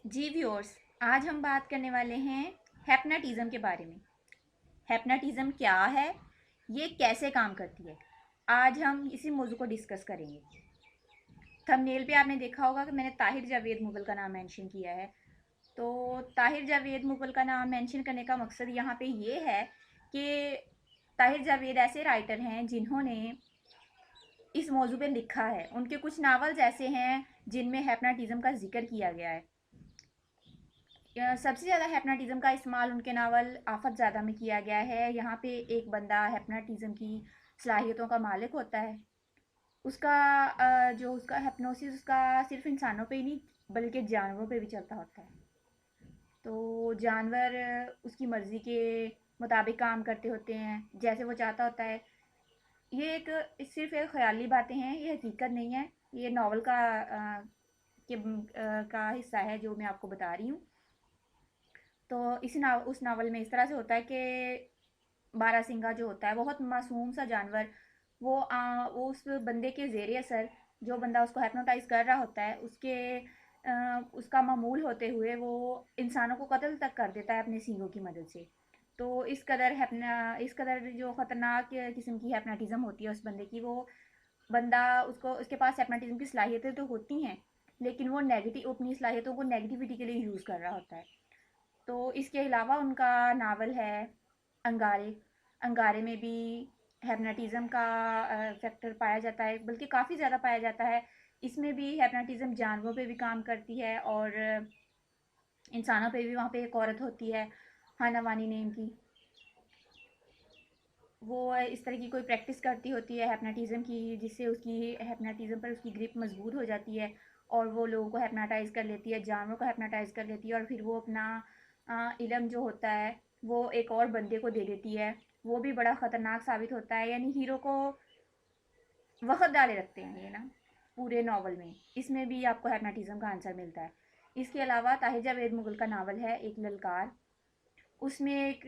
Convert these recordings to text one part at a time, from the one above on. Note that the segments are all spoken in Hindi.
जी व्यूअर्स, आज हम बात करने वाले हैं हैप्नोटिज्म के बारे में। हैप्नोटिज्म क्या है, ये कैसे काम करती है, आज हम इसी मौजू को डिस्कस करेंगे। थंबनेल पे आपने देखा होगा कि मैंने ताहिर जावेद मुगल का नाम मेंशन किया है। तो ताहिर जावेद मुगल का नाम मेंशन करने का मकसद यहाँ पे ये है कि ताहिर जावेद ऐसे राइटर हैं जिन्होंने इस मौजू पे लिखा है। उनके कुछ नावल्स ऐसे हैं जिनमें हैप्नोटिज्म का जिक्र किया गया है। सबसे ज़्यादा हैप्नोटिज्म का इस्तेमाल उनके नावल आफत ज़्यादा में किया गया है। यहाँ पे एक बंदा हैप्नोटिज्म की सलाहियतों का मालिक होता है। उसका जो उसका हैप्नोसिस उसका सिर्फ इंसानों पे ही नहीं बल्कि जानवरों पे भी चलता होता है। तो जानवर उसकी मर्ज़ी के मुताबिक काम करते होते हैं जैसे वो चाहता होता है। ये एक सिर्फ एक ख्याली बातें हैं, ये हकीकत नहीं है। ये नावल का हिस्सा है जो मैं आपको बता रही हूँ। तो उस नावल में इस तरह से होता है कि बारहसिंगा जो होता है बहुत मासूम सा जानवर, वो उस बंदे के ज़ेरे असर, जो बंदा उसको हिप्नोटाइज कर रहा होता है उसका मामूल होते हुए वो इंसानों को कत्ल तक कर देता है अपने सींगों की मदद से। तो इस कदर जो ख़तरनाक किस्म की हैप्नोटिज्म होती है उस बंदे की, वो बंदा उसको उसके पास हैप्नोटिज्म की सलाहियतें तो होती हैं, लेकिन वो नेगेटिव अपनी सलाहियतों को नेगेटिविटी के लिए यूज़ कर रहा होता है। तो इसके अलावा उनका नावल है अंगारे। अंगारे में भी हिप्नोटिज्म का फैक्टर पाया जाता है, बल्कि काफ़ी ज़्यादा पाया जाता है। इसमें भी हिप्नोटिज्म जानवरों पे भी काम करती है और इंसानों पे भी। वहाँ पे एक औरत होती है हाना वानी नेम की, वो इस तरह की कोई प्रैक्टिस करती होती है हिप्नोटिज्म की, जिससे उसकी हिप्नोटिज्म पर उसकी ग्रिप मजबूत हो जाती है और वो लोगों को हिप्नोटाइज कर लेती है, जानवरों को हिप्नोटाइज कर लेती है और फिर वो अपना इलम जो होता है वो एक और बंदे को दे देती है। वो भी बड़ा ख़तरनाक साबित होता है, यानी हीरो को वक़्त डाले रखते हैं ये ना पूरे नावल में। इसमें भी आपको हिप्नोटिज्म का आंसर मिलता है। इसके अलावा ताहिर जावेद मुगल का नावल है एक ललकार। उसमें एक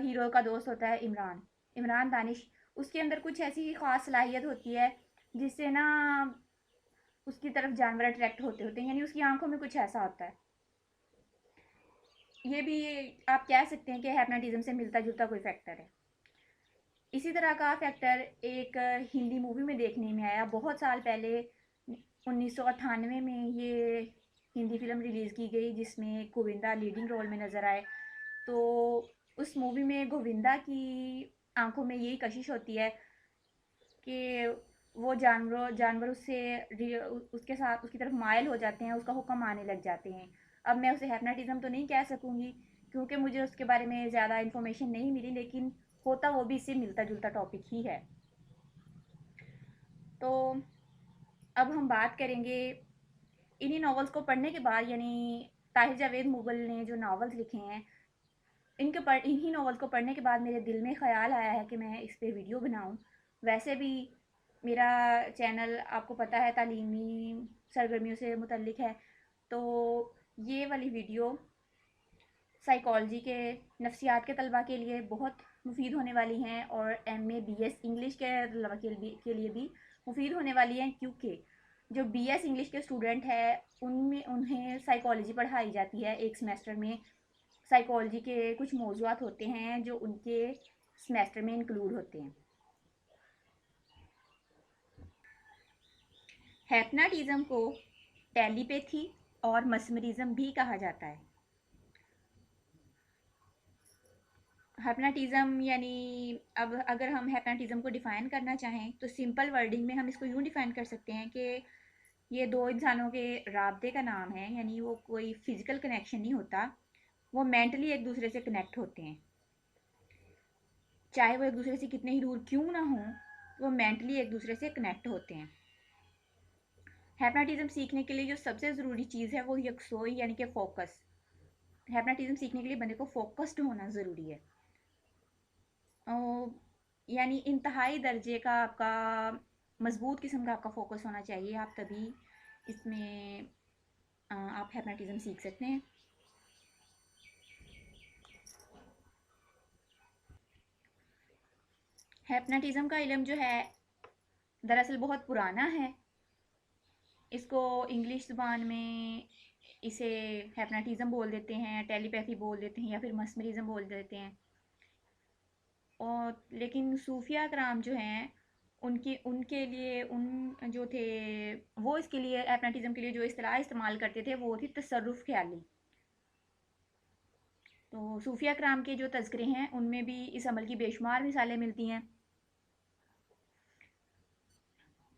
हीरो का दोस्त होता है इमरान, इमरान दानिश। उसके अंदर कुछ ऐसी ख़ास सलाहियत होती है जिससे ना उसकी तरफ जानवर अट्रैक्ट होते होते हैं, यानी उसकी आंखों में कुछ ऐसा होता है। ये भी आप कह सकते हैं कि हिप्नोटिज्म से मिलता जुलता कोई फैक्टर है। इसी तरह का फैक्टर एक हिंदी मूवी में देखने में आया बहुत साल पहले। 1998 में ये हिंदी फिल्म रिलीज़ की गई जिसमें गोविंदा लीडिंग रोल में नज़र आए। तो उस मूवी में गोविंदा की आंखों में यही कशिश होती है कि वो जानवर उसके साथ उसकी तरफ मायल हो जाते हैं, उसका हुक्म आने लग जाते हैं। अब मैं उसे हिप्नोटिज्म तो नहीं कह सकूँगी क्योंकि मुझे उसके बारे में ज़्यादा इन्फॉर्मेशन नहीं मिली, लेकिन होता वो भी इससे मिलता जुलता टॉपिक ही है। तो अब हम बात करेंगे इन्हीं नॉवेल्स को पढ़ने के बाद, यानी ताहिर जावेद मुगल ने जो नॉवेल्स लिखे हैं, इन्हीं नॉवेल्स को पढ़ने के बाद मेरे दिल में ख़्याल आया है कि मैं इस पे वीडियो बनाऊं। वैसे भी मेरा चैनल आपको पता है तालीमी सरगर्मियों से मुतल्लिक है। तो ये वाली वीडियो साइकोलॉजी के, नफ्सियात के तलबा के लिए बहुत मुफीद होने वाली हैं और एमए बीएस इंग्लिश के तलबा के लिए भी मुफीद होने वाली हैं, क्योंकि जो बीएस इंग्लिश के स्टूडेंट है उनमें उन्हें साइकोलॉजी पढ़ाई जाती है एक सेमेस्टर में। साइकोलॉजी के कुछ मौज़ूआत होते हैं जो उनके सेमेस्टर में इंक्लूड होते हैं। हैप्नोटिज्म को टेलीपैथी और मस्मरिज्म भी कहा जाता है। हिप्नोटिज्म यानी, अब अगर हम हिप्नोटिज्म को डिफ़ाइन करना चाहें तो सिंपल वर्डिंग में हम इसको यूँ डिफ़ाइन कर सकते हैं कि ये दो इंसानों के राब्ते का नाम है, यानी वो कोई फिज़िकल कनेक्शन नहीं होता, वो मेंटली एक दूसरे से कनेक्ट होते हैं। चाहे वो एक दूसरे से कितने ही दूर क्यों ना हों, वो मेंटली एक दूसरे से कनेक्ट होते हैं। हिप्नोटिज्म सीखने के लिए जो सबसे ज़रूरी चीज़ है वो यकसोई यानी कि फ़ोकस। हिप्नोटिज्म सीखने के लिए बंदे को फ़ोकस्ड होना ज़रूरी है। यानी इंतहाई दर्जे का आपका मजबूत किस्म का आपका फोकस होना चाहिए, आप तभी इसमें आप हिप्नोटिज्म सीख सकते हैं। हिप्नोटिज्म का इल्म जो है दरअसल बहुत पुराना है। इसको इंग्लिश ज़ुबान में इसे हिप्नोटिज्म बोल देते हैं, टेलीपैथी बोल देते हैं, या फिर मस्मरिज्म बोल देते हैं। और लेकिन सूफिया कराम जो हैं, उनकी उनके लिए उन जो थे, वो इसके लिए हिप्नोटिज्म के लिए जो इस्तेलाह इस्तेमाल करते थे वो थी तसर्रुफ़ ख्याली। तो सूफिया कराम के जो तज़किरे हैं उनमें भी इस अमल की बेशुमार मिसालें मिलती हैं।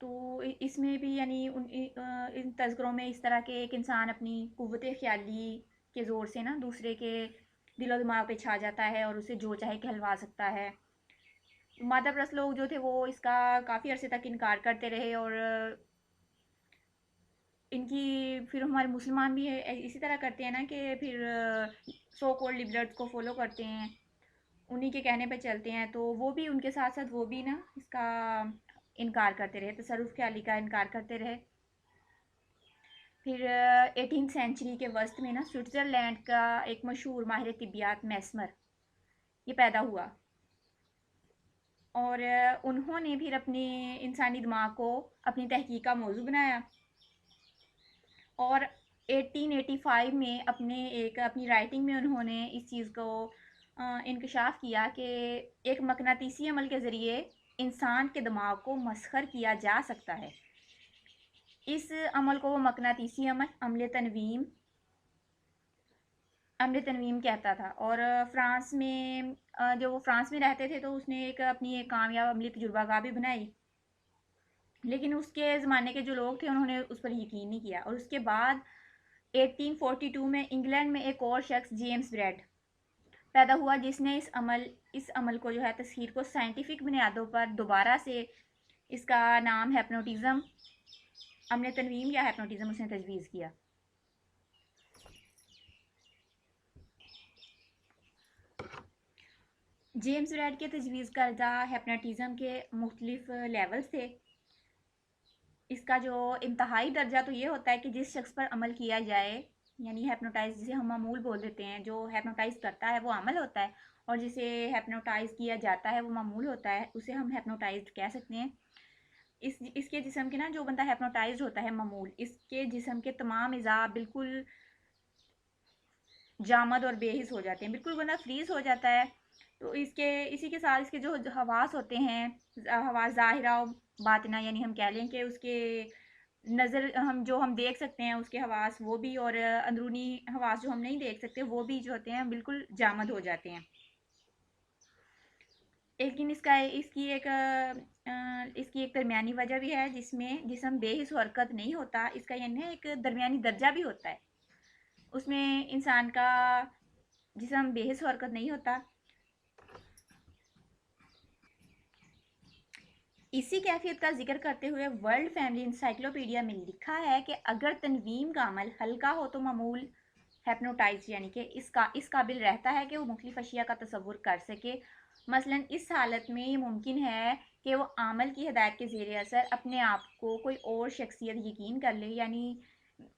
तो इसमें भी यानी इन तज़किरों में इस तरह के एक इंसान अपनी कुव्वत ख्याली के ज़ोर से ना दूसरे के दिलो दिमाग पे छा जाता है और उसे जो चाहे कहलवा सकता है। मादा प्रस्त लोग जो थे वो इसका काफ़ी अरसे तक इनकार करते रहे, और इनकी फिर हमारे मुसलमान भी इसी तरह करते हैं ना कि फिर सो कॉल्ड लिबरल्स को फॉलो करते हैं, उन्हीं के कहने पे चलते हैं। तो वो भी उनके साथ साथ वो भी ना इसका इनकार करते रहे, तसरुफ़ ख्याली का इनकार करते रहे। फिर 18th सेंचुरी के वस्त में ना स्विट्ज़रलैंड का एक मशहूर माहिर तिब्बियात मैस्मर ये पैदा हुआ, और उन्होंने फिर अपने इंसानी दिमाग को अपनी तहकीक का मौजू बनाया, और 1885 में अपनी राइटिंग में उन्होंने इस चीज़ को इंकशाफ किया कि एक मकनातीसी अमल के ज़रिए इंसान के दिमाग को मसखर किया जा सकता है। इस अमल को वो मकनातीसी अमल अमल तनवीम कहता था। और फ्रांस में जो वो फ्रांस में रहते थे तो उसने अपनी एक कामयाब अमली तजुर्बागाह भी बनाई, लेकिन उसके ज़माने के जो लोग थे उन्होंने उस पर यकीन नहीं किया। और उसके बाद 1842 में इंग्लैंड में एक और शख्स जेम्स ब्रेड पैदा हुआ, जिसने इस अमल को जो है तस्हीर को साइंटिफिक बुनियादों पर दोबारा से इसका नाम हिप्नोटिज्म, अमल तनवीम या हिप्नोटिज्म उसने तजवीज़ किया। जेम्स ब्रेड के तजवीज़ करदा हिप्नोटिज्म के मुख्तलिफ लेवल्स थे। इसका जो इंतहाई दर्जा तो ये होता है कि जिस शख्स पर अमल किया जाए, यानी हिप्नोटाइज जिसे हम मामूल बोल देते हैं, जो हिप्नोटाइज करता है वो अमल होता है, और जिसे हिप्नोटाइज किया जाता है वो मामूल होता है, उसे हम हिप्नोटाइज्ड कह सकते हैं। इसके जिस्म के ना जो बंदा हिप्नोटाइज्ड होता है मामूल, इसके जिस्म के तमाम अज़ा बिल्कुल जामद और बेहिस हो जाते हैं, बिल्कुल बंदा फ्रीज हो जाता है। तो इसी के साथ इसके जो हवास होते हैं, हवास ज़ाहिरा और बातिना, यानी हम कह लें कि उसके नज़र हम देख सकते हैं उसके हवास वो भी, और अंदरूनी हवास जो हम नहीं देख सकते वो भी जो होते हैं बिल्कुल जामद हो जाते हैं। लेकिन इसकी एक दरमियानी वजह भी है, जिसमें जिसम बेहिस हरकत नहीं होता, इसका यानी एक दरमियानी दर्जा भी होता है, उसमें इंसान का जिसम बेहिस हरकत नहीं होता। इसी कैफियत का जिक्र करते हुए वर्ल्ड फैमिली इंसाइक्लोपीडिया में लिखा है कि अगर तनवीम का अमल हल्का हो तो मामूल हेप्नोटाइज यानी कि इस काबिल रहता है कि वो मुख्तलिफ अशिया का तसव्वुर कर सके। मसलन इस हालत में ये मुमकिन है कि वो आमल की हिदायत के ज़ेर असर अपने आप को कोई और शख्सियत यकीन कर ले, यानी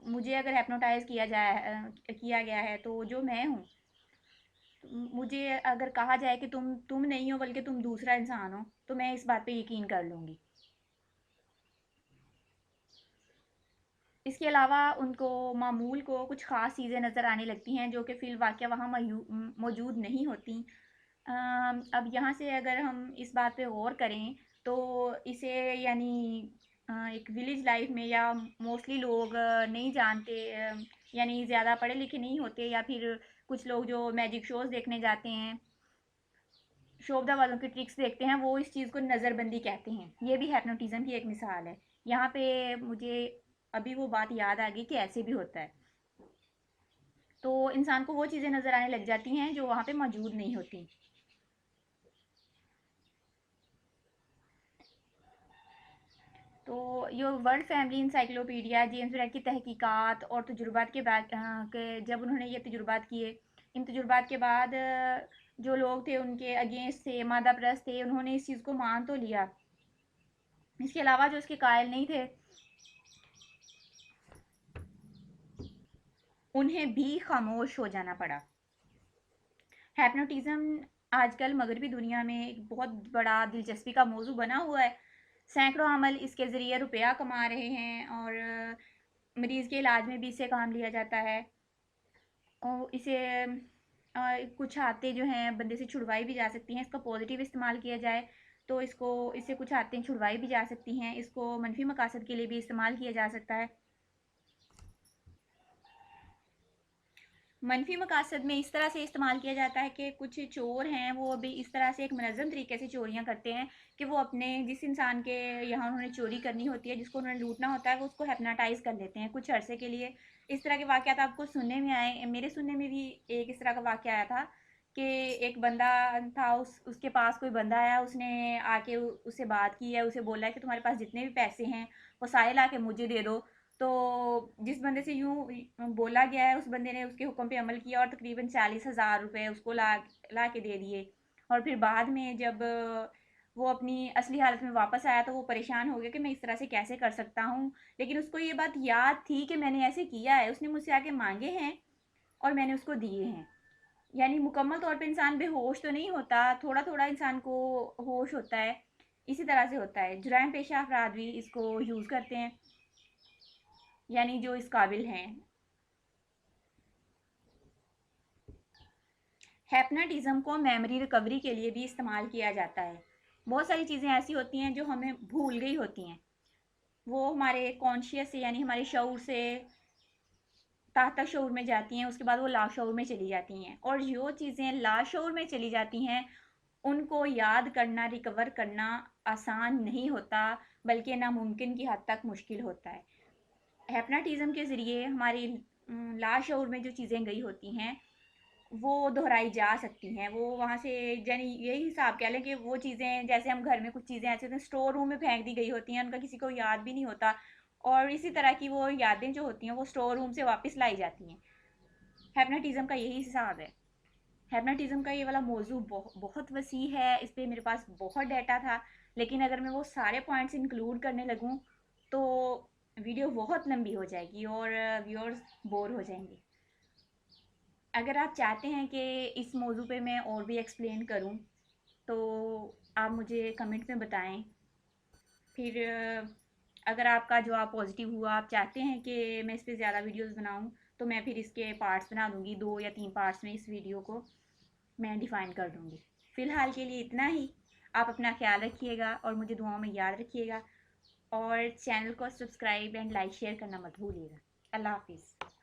मुझे अगर हेप्नोटाइज किया गया है तो जो मैं हूँ, मुझे अगर कहा जाए कि तुम नहीं हो बल्कि तुम दूसरा इंसान हो, तो मैं इस बात पे यकीन कर लूँगी। इसके अलावा उनको मामूल को कुछ ख़ास चीज़ें नज़र आने लगती हैं जो कि फ़िल वाक़या वहाँ मौजूद नहीं होती। अब यहाँ से अगर हम इस बात पे गौर करें तो इसे यानी एक विलेज लाइफ में या मोस्टली लोग नहीं जानते, यानी ज़्यादा पढ़े लिखे नहीं होते, या फिर कुछ लोग जो मैजिक शोज़ देखने जाते हैं, शोभा वालों की ट्रिक्स देखते हैं, वो इस चीज़ को नज़रबंदी कहते हैं। ये भी हिप्नोटिज्म की एक मिसाल है। यहाँ पे मुझे अभी वो बात याद आ गई कि ऐसे भी होता है। तो इंसान को वो चीज़ें नज़र आने लग जाती हैं जो वहाँ पे मौजूद नहीं होती। तो ये world family encyclopedia James bread की तहकीकात और तजुर्बात के बाद जब उन्होंने ये तजुर्बात किए, इन तजुर्बात के बाद जो लोग थे उनके अगेंस्ट थे, मादा प्रस्त थे, उन्होंने इस चीज़ को मान तो लिया। इसके अलावा जो इसके कायल नहीं थे, उन्हें भी खामोश हो जाना पड़ा। हिप्नोटिज्म आजकल मगरबी दुनिया में एक बहुत बड़ा दिलचस्पी का मौजू बना हुआ है। सैकड़ों अमल इसके ज़रिए रुपया कमा रहे हैं, और मरीज़ के इलाज में भी इससे काम लिया जाता है। और इसे कुछ आते जो हैं बंदे से छुड़वाई भी जा सकती हैं। इसका पॉजिटिव इस्तेमाल किया जाए तो इससे कुछ आते छुड़वाई भी जा सकती हैं। इसको मनफी मकासद के लिए भी इस्तेमाल किया जा सकता है। मनफी मकासद में इस तरह से इस्तेमाल किया जाता है कि कुछ चोर हैं वो अभी इस तरह से एक मनज़म तरीके से चोरियां करते हैं कि वो अपने जिस इंसान के यहाँ उन्होंने चोरी करनी होती है, जिसको उन्होंने लूटना होता है, वो उसको हिप्नोटाइज कर लेते हैं कुछ अरसे के लिए। इस तरह के वाक़यात आपको सुनने में आए, मेरे सुनने में भी एक इस तरह का वाक़या आया था कि एक बंदा था, उसके पास कोई बंदा आया, उसने आके उससे बात की है, उसे बोला है कि तुम्हारे पास जितने भी पैसे हैं वो सारे ला के मुझे दे दो। तो जिस बंदे से यूं बोला गया है उस बंदे ने उसके हुक्म पे अमल किया और तकरीबन 40,000 रुपये उसको ला के दे दिए। और फिर बाद में जब वो अपनी असली हालत में वापस आया तो वो परेशान हो गया कि मैं इस तरह से कैसे कर सकता हूँ। लेकिन उसको ये बात याद थी कि मैंने ऐसे किया है, उसने मुझसे आके मांगे हैं और मैंने उसको दिए हैं। यानी मुकम्मल तौर पे इंसान बेहोश तो नहीं होता, थोड़ा थोड़ा इंसान को होश होता है। इसी तरह से होता है, जुराइम पेशा अफराद भी इसको यूज़ करते हैं, यानी जो इस काबिल हैं। हैप्नाटिज्म को मेमोरी रिकवरी के लिए भी इस्तेमाल किया जाता है। बहुत सारी चीज़ें ऐसी होती हैं जो हमें भूल गई होती हैं, वो हमारे कॉन्शियस से यानी हमारे शऊर से ताहता शऊर में जाती हैं, उसके बाद वो लाशऊर में चली जाती हैं। और जो चीज़ें लाशऊर में चली जाती हैं उनको याद करना, रिकवर करना आसान नहीं होता, बल्कि नामुमकिन की हद तक मुश्किल होता है। हिप्नोटिज्म के ज़रिए हमारी लाशऊर में जो चीज़ें गई होती हैं वो दोहराई जा सकती हैं। वो वहाँ से यानी यही हिसाब कह लें कि वो चीज़ें जैसे हम घर में कुछ चीज़ें ऐसी होती हैं स्टोर रूम में फेंक दी गई होती हैं, उनका किसी को याद भी नहीं होता, और इसी तरह की वो यादें जो होती हैं वो स्टोर रूम से वापस लाई जाती हैं। हिप्नोटिज्म का यही हिसाब है। हिप्नोटिज्म का ये वाला मौजू बहुत वसी है, इस पर मेरे पास बहुत डाटा था, लेकिन अगर मैं वो सारे पॉइंट्स इंक्लूड करने लगूँ तो वीडियो बहुत लंबी हो जाएगी और व्यूअर्स बोर हो जाएंगे। अगर आप चाहते हैं कि इस मौजू पे मैं और भी एक्सप्लेन करूं तो आप मुझे कमेंट में बताएं। फिर अगर आपका जवाब पॉजिटिव हुआ, आप चाहते हैं कि मैं इस पे ज़्यादा वीडियोस बनाऊं, तो मैं फिर इसके पार्ट्स बना दूंगी, 2 या 3 पार्ट्स में इस वीडियो को मैं डिफ़ाइन कर दूंगी। फ़िलहाल के लिए इतना ही। आप अपना ख्याल रखिएगा और मुझे दुआओं में याद रखिएगा, और चैनल को सब्सक्राइब एंड लाइक शेयर करना मत भूलिएगा। अल्लाह हाफिज़।